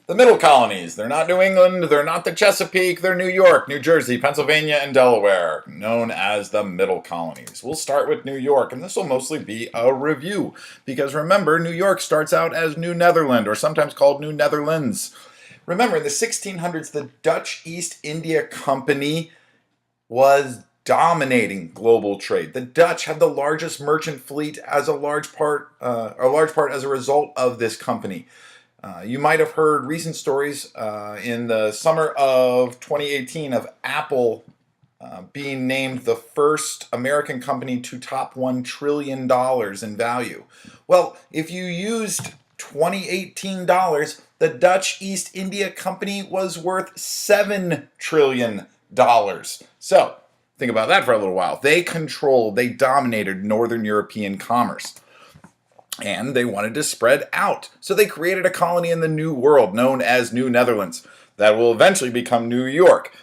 The middle colonies. They're not New England, they're not the Chesapeake, they're New York, New Jersey, Pennsylvania, and Delaware, known as the middle colonies. We'll start with New York, and this will mostly be a review, because remember, New York starts out as New Netherland, or sometimes called New Netherlands. Remember, in the 1600s, the Dutch East India Company was dominating global trade. The Dutch had the largest merchant fleet as a large part as a result of this company. You might have heard recent stories in the summer of 2018 of Apple being named the first American company to top $1 trillion in value. Well, if you used 2018 dollars, the Dutch East India Company was worth $7 trillion. So, think about that for a little while. They dominated Northern European commerce. And they wanted to spread out. So they created a colony in the New World known as New Netherlands that will eventually become New York.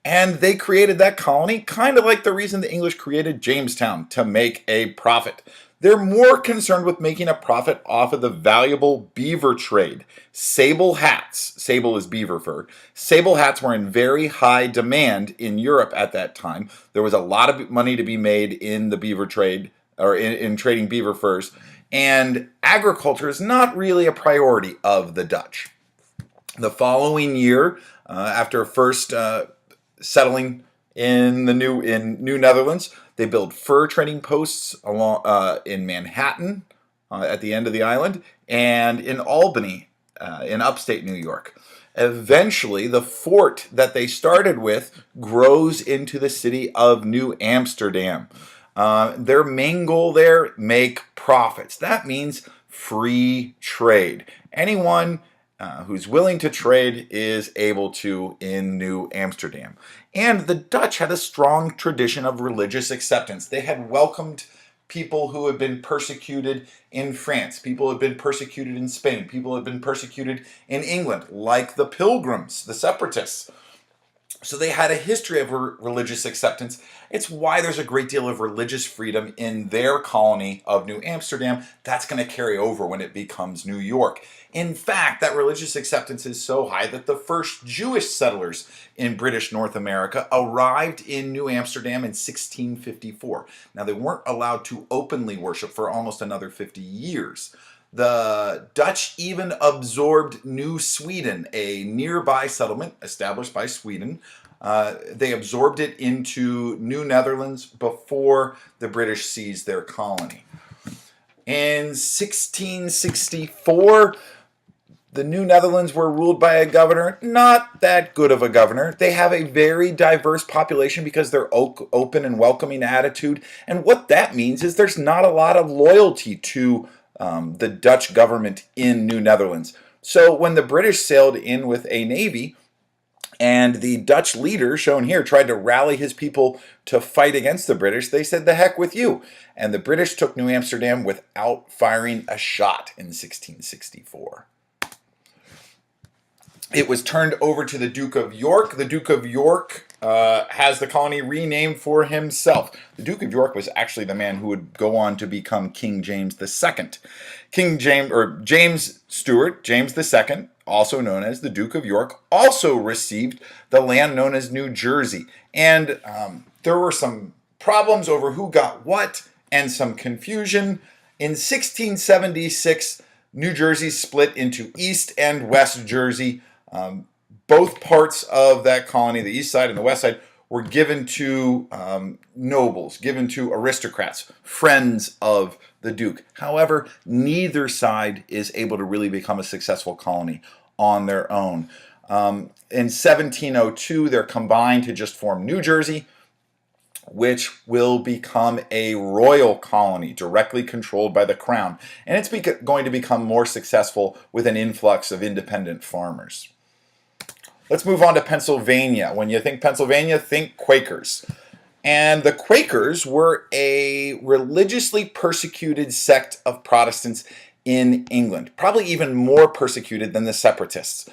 And they created that colony kind of like the reason the English created Jamestown, to make a profit. They're more concerned with making a profit off of the valuable beaver trade. Sable hats, sable is beaver fur, sable hats were in very high demand in Europe at that time. There was a lot of money to be made in the beaver trade, or in trading beaver furs. And agriculture is not really a priority of the Dutch. The following year, after first settling in New Netherlands, they built fur trading posts in Manhattan at the end of the island, and in Albany in upstate New York. Eventually, the fort that they started with grows into the city of New Amsterdam. Their main goal there, make profits. That means free trade. Anyone who's willing to trade is able to in New Amsterdam. And the Dutch had a strong tradition of religious acceptance. They had welcomed people who had been persecuted in France, people who had been persecuted in Spain, people who had been persecuted in England, like the Pilgrims, the separatists. So they had a history of religious acceptance. It's why there's a great deal of religious freedom in their colony of New Amsterdam. That's going to carry over when it becomes New York. In fact, that religious acceptance is so high that the first Jewish settlers in British North America arrived in New Amsterdam in 1654. Now, they weren't allowed to openly worship for almost another 50 years. The Dutch even absorbed New Sweden, a nearby settlement established by Sweden. They absorbed it into New Netherlands before the British seized their colony. In 1664, the New Netherlands were ruled by a governor, not that good of a governor. They have a very diverse population because they're open and welcoming attitude. And what that means is there's not a lot of loyalty to the Dutch government in New Netherlands. So when the British sailed in with a navy, and the Dutch leader, shown here, tried to rally his people to fight against the British, they said, "The heck with you." And the British took New Amsterdam without firing a shot in 1664. It was turned over to the Duke of York. The Duke of York has the colony renamed for himself. The Duke of York was actually the man who would go on to become King James II. James Stuart, James II, also known as the Duke of York, also received the land known as New Jersey. And there were some problems over who got what and some confusion. In 1676, New Jersey split into East and West Jersey. Both parts of that colony, the east side and the west side, were given to nobles, given to aristocrats, friends of the Duke. However, neither side is able to really become a successful colony on their own. In 1702, they're combined to just form New Jersey, which will become a royal colony directly controlled by the crown. And it's going to become more successful with an influx of independent farmers. Let's move on to Pennsylvania. When you think Pennsylvania, think Quakers. And the Quakers were a religiously persecuted sect of Protestants in England, probably even more persecuted than the Separatists.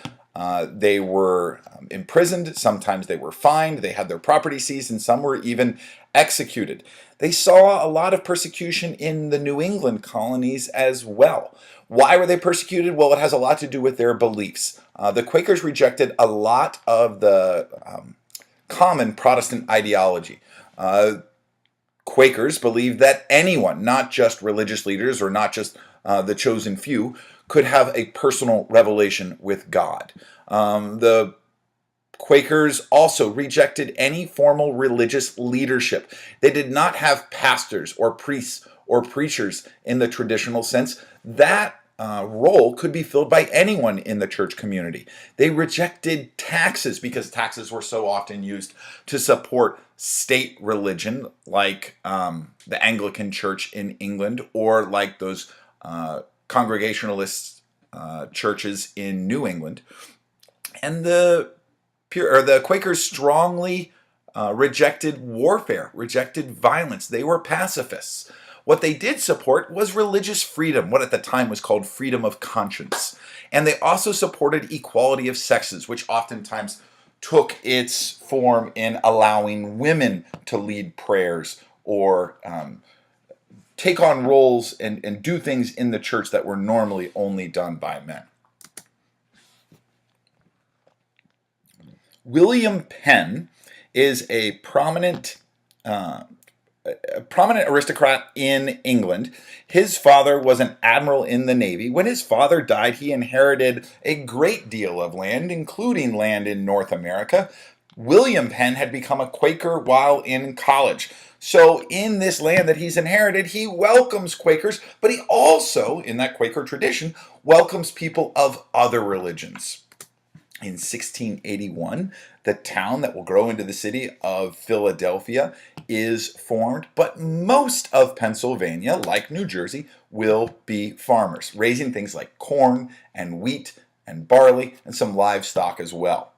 They were imprisoned, sometimes they were fined, they had their property seized, and some were even executed. They saw a lot of persecution in the New England colonies as well. Why were they persecuted? Well, it has a lot to do with their beliefs. The Quakers rejected a lot of the common Protestant ideology. Quakers believed that anyone, not just religious leaders or not just the chosen few, could have a personal revelation with God. The Quakers also rejected any formal religious leadership. They did not have pastors or priests or preachers in the traditional sense. That role could be filled by anyone in the church community. They rejected taxes because taxes were so often used to support state religion, like the Anglican Church in England or like those Congregationalist churches in New England. And the Quakers strongly rejected warfare, rejected violence. They were pacifists. What they did support was religious freedom, what at the time was called freedom of conscience. And they also supported equality of sexes, which oftentimes took its form in allowing women to lead prayers or take on roles and do things in the church that were normally only done by men. William Penn is a prominent aristocrat in England. His father was an admiral in the Navy. When his father died, he inherited a great deal of land, including land in North America. William Penn had become a Quaker while in college. So in this land that he's inherited, he welcomes Quakers, but he also, in that Quaker tradition, welcomes people of other religions. In 1681, the town that will grow into the city of Philadelphia is formed, but most of Pennsylvania, like New Jersey, will be farmers, raising things like corn and wheat and barley and some livestock as well.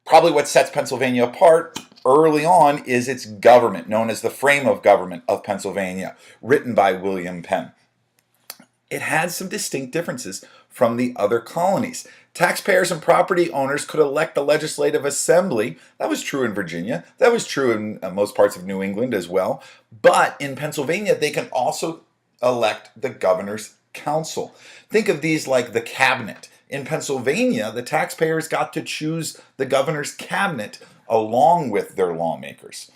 Probably what sets Pennsylvania apart early on is its government, known as the Frame of Government of Pennsylvania, written by William Penn. It had some distinct differences from the other colonies. Taxpayers and property owners could elect the legislative assembly. That was true in Virginia. That was true in most parts of New England as well. But in Pennsylvania, they can also elect the governor's council. Think of these like the cabinet. In Pennsylvania, the taxpayers got to choose the governor's cabinet along with their lawmakers.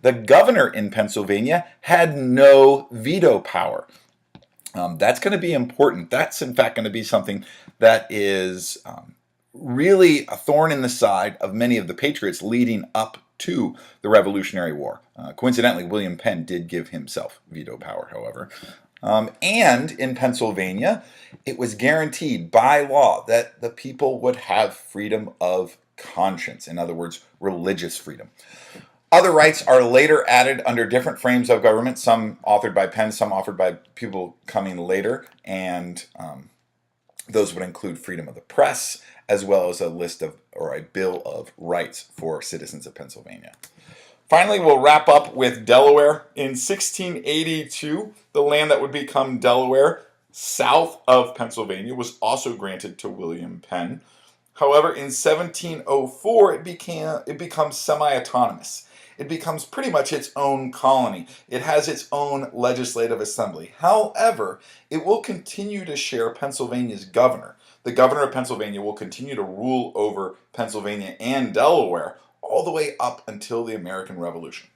The governor in Pennsylvania had no veto power. That's going to be important. That's, in fact, going to be something that is really a thorn in the side of many of the patriots leading up to the Revolutionary War. Coincidentally, William Penn did give himself veto power, however. And in Pennsylvania, it was guaranteed by law that the people would have freedom of conscience. In other words, religious freedom. Other rights are later added under different frames of government, some authored by Penn, some authored by people coming later, and those would include freedom of the press, as well as a list of, or a Bill of Rights for citizens of Pennsylvania. Finally, we'll wrap up with Delaware. In 1682, the land that would become Delaware, south of Pennsylvania, was also granted to William Penn. However, in 1704, it becomes semi-autonomous. It becomes pretty much its own colony. It has its own legislative assembly. However, it will continue to share Pennsylvania's governor. The governor of Pennsylvania will continue to rule over Pennsylvania and Delaware all the way up until the American Revolution.